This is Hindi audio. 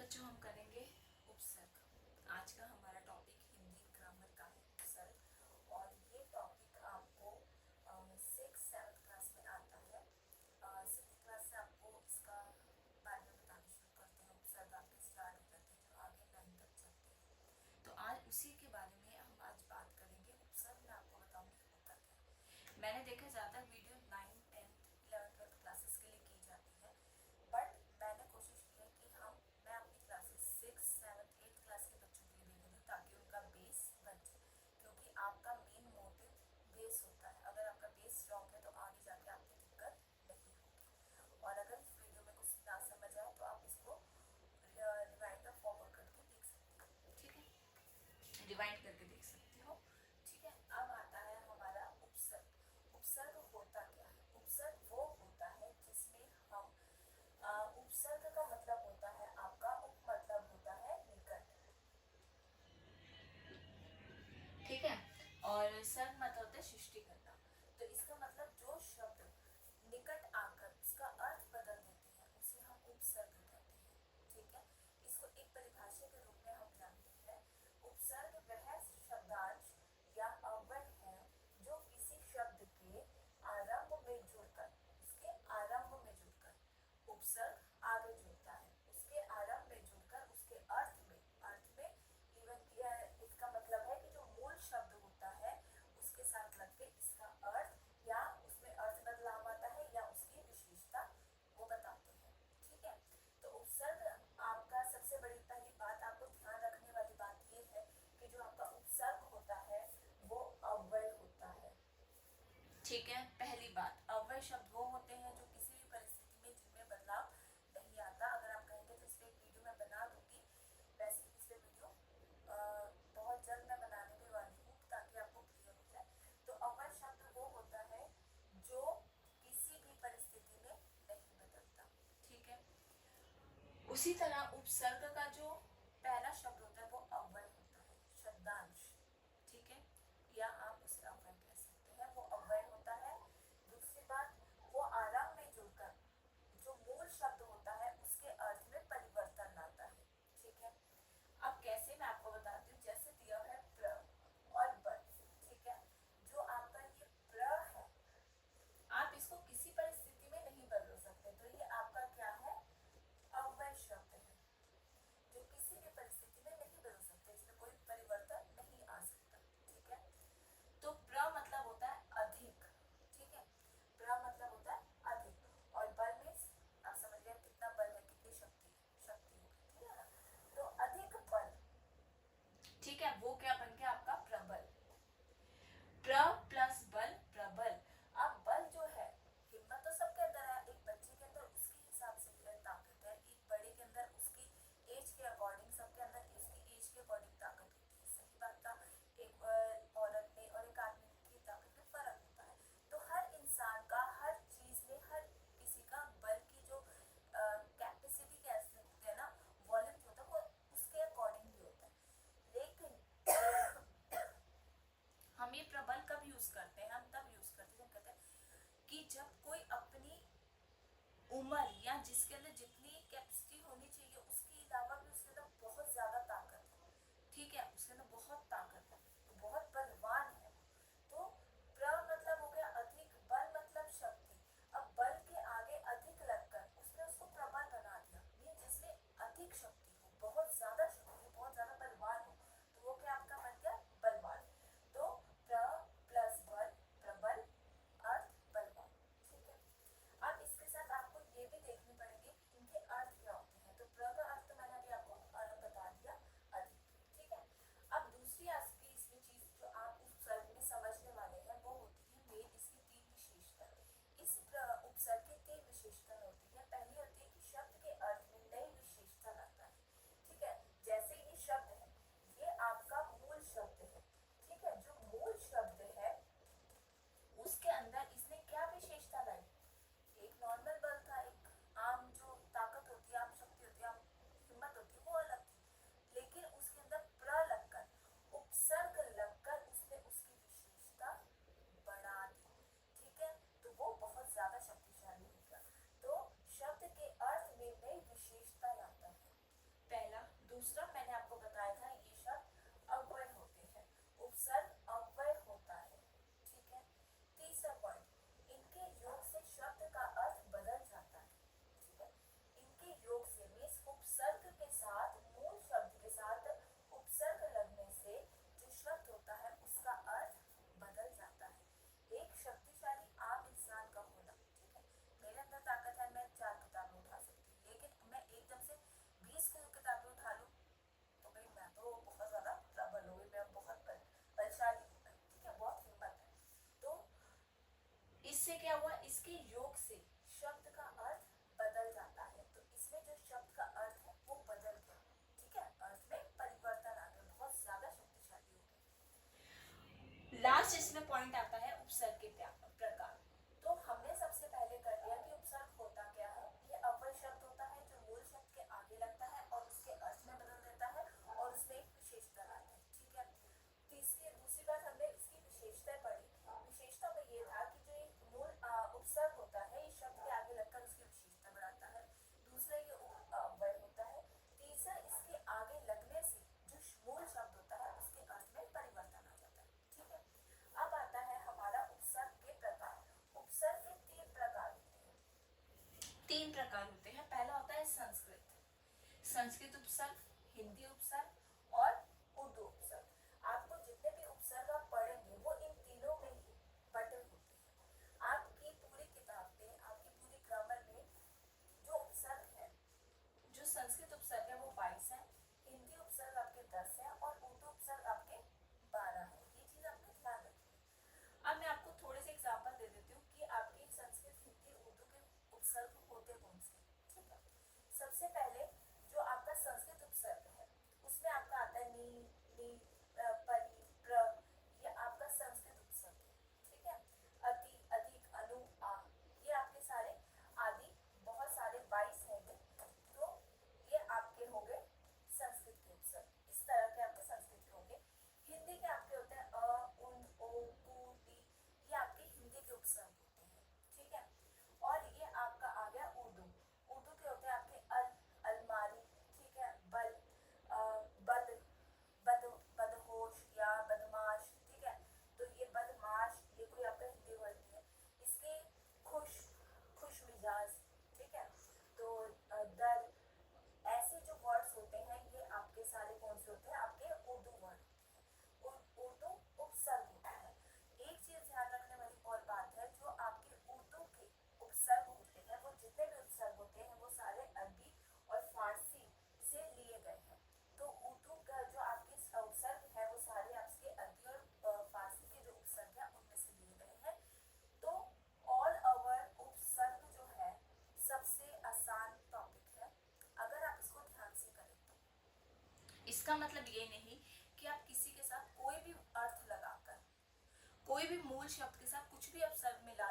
बच्चों हम करेंगे उपसर्ग। आज का हमारा टॉपिक हिंदी ग्रामर का है उपसर्ग, और ये टॉपिक आपको 6th-7th क्लास में आता है। 6th क्लास से आपको इसका बारे में बताना शुरू करते हैं। उपसर्ग आपके स्टार्ट हो जाते हैं जो आगे 9 तक चलते हैं। तो आज उसी के बारे में हम आज बात करेंगे। उपसर्ग मैं आपको बताऊंगी होता क्या है। मैंने देखा ज़्यादा वीडियो 9, 10, 11, 12 क्लासेस के लिए की जाती है, बट मैंने कोशिश की है कि मैं अपनी क्लासेस 6, 7, 8 क्लास के बच्चों के लिए भी करूँ ताकि उनका बेस बन जाए, क्योंकि आपका मेन मोटिव बेस होता है। अगर आपका बेस स्ट्रॉन्ग है तो आगे जाके आपकी दिक्कत नहीं होगी। और अगर इस वीडियो में कुछ ना समझ आए तो आप इसको रिवाइंड और फॉरवर्ड करके देख सकते हो, ठीक है। रिवाइंड करके देख सकते हो, ठीक है। अब आता है हमारा उपसर्ग। उपसर्ग होता क्या है? उपसर्ग वो होता है जिसमें हम उपसर्ग का मतलब होता है आपका, उप मतलब होता है निकट, ठीक है। और सर्ग मतलब होता है सृष्टि करना। तो इसका मतलब जो शब्द निकट आकर उसका अर्थ बदल देते हैं उसे हम उपसर्ग कहते हैं, ठीक है। इसको एक परिभाषा के रूप में हम जानते हैं। उपसर्ग वह शब्दांश या अव्यय है जो किसी शब्द के आरंभ में जुड़कर, उसके आरंभ में जुड़कर उपसर्ग आगे जुड़ता है, उसके आरंभ में जुड़कर उसके अर्थ में इवन इसका मतलब है कि जो मूल शब्द होता है उसके साथ लगके इसका अर्थ या उसमें अर्थ बदलाव आता है या उसकी विशेषता वो बताते हैं, ठीक है। तो उपसर्ग आपका सबसे बड़ी पहली बात आपको ध्यान रखने वाली बात ये है कि जो आपका उपसर्ग होता है वो अव्यय होता है, ठीक है। पहली बात, अव्यय शब्द वो होते हैं जो किसी भी परिस्थिति में जिनमें बदलाव नहीं आता। अगर आप कहेंगे तो इस पे एक वीडियो मैं बना दूंगी, वैसे इस पे वीडियो बहुत जल्द मैं बनाने भी वाली हूँ ताकि आपको क्लियर हो जाए। तो अव्यय शब्द वो होता है जो किसी भी परिस्थिति में नहीं बदलता, ठीक है। उसी तरह उपसर्ग का जो पहला शब्द होता है वो अव्यय होता है, शब्दांश, ठीक है, या आप उसे अव्यय कह सकते हैं, वो अव्यय होता है। दूसरी बात, वो आरंभ में जुड़कर जो मूल शब्द होता है उसके अर्थ में परिवर्तन लाता है, ठीक है। अब कैसे, मैं आपको बताती हूँ। जैसे दिया है प्र और बर, ठीक है। जो आपका ये प्र है आप इसको किसी परिस्थिति में नहीं बदल सकते, तो ये आपका क्या है? अव्यय शब्द है। जो इसके योग से शब्द का अर्थ बदल जाता है। तो इसमें जो शब्द का अर्थ है वो बदल गया, ठीक है, अर्थ में परिवर्तन आ गया, बहुत ज्यादा शक्तिशाली हो गया। लास्ट इसमें पॉइंट आता है उपसर्ग के प्रकार। तो हमने सबसे पहले कर लिया कि उपसर्ग होता क्या है। ये अव्यय शब्द होता है जो मूल शब्द के आगे लगता है और उसके अर्थ में बदल देता है और उसमें एक विशेषता लाता है, ठीक है। दूसरी बात हमने इसकी विशेषता पढ़ी। विशेषता में ये था कि जो एक मूल उपसर्ग होता है ये शब्द के आगे लगकर उसकी विशेषता बढ़ाता है। दूसरा ये अव्यय होता है। तीसरा इसके आगे लगने से जो मूल शब्द होता है उसके अर्थ में परिवर्तन आ जाता है, ठीक है। अब आता है हमारा उपसर्ग के प्रकार। उपसर्ग के तीन प्रकार होते हैं। पहला होता है संस्कृत उपसर्ग, हिंदी उपसर्ग और उर्दू उपसर्ग। आपको जितने भी उपसर्ग आप पढ़ेंगे वो इन तीनों में ही बटे होते हैं। आपकी पूरी किताब में, आपकी पूरी ग्रामर में जो उपसर्ग है, जो संस्कृत उपसर्ग है वो 22 है, हिंदी उपसर्ग आपके 10 है और उर्दू उपसर्ग आपके 12 है। ये चीज आपने ध्यान रखनी है। अब मैं आपको थोड़े से एग्जांपल दे देती हूँ कि आपके संस्कृत, हिंदी, उर्दू के उपसर्ग होते कौन से, ठीक है। सबसे पहले जो आपका संस्कृत उपसर्ग है उसमें आपका आता है नी, नी, परी, प्र, ये आपका संस्कृत उपसर्ग है, ठीक है। अति, अधिक, अनु, आ, ये आपके सारे आदि बहुत सारे 22 होंगे। तो ये आपके हो गए संस्कृत के उपसर्ग। इस तरह के आपके संस्कृत के होंगे। हिंदी के आपके होते हैं अ, उन, ओ, कु, टी, ये आपके हिंदी के उपसर्ग होते हैं, ठीक है। और ये आपका आ गया उर्दू। उर्दू के होते हैं आपके अलमारी, ठीक है, बद, बदहोश या बदमाश, ठीक है। तो ये बदमाश ये कोई आपका हिंदी वर्ड नहीं है। इसके खुश मिजाज, ठीक है। तो दर, ऐसे जो वर्ड्स होते हैं ये आपके सारे कौन से होते हैं, आपके उर्दू वर्ड होते हैं। उर्दू उपसर्ग होता है। एक चीज ध्यान रखने वाली और बात है, जो आपके उर्दू के उपसर्ग होते हैं, वो जितने भी उपसर्ग होते हैं वो सारे अरबी और फारसी से लिए गए हैं। तो उर्दू का जो आपके उपसर्ग है वो सारे आपके अरबी और फारसी के जो उपसर्ग है उनमें से लिए गए हैं। तो ऑल ओवर उपसर्ग जो है सबसे आसान टॉपिक है अगर आप इसको ध्यान से करें तो। इसका मतलब ये नहीं कि आप किसी के साथ कोई भी अर्थ लगाकर, कोई भी मूल शब्द के साथ कुछ भी अपसर्ग मिला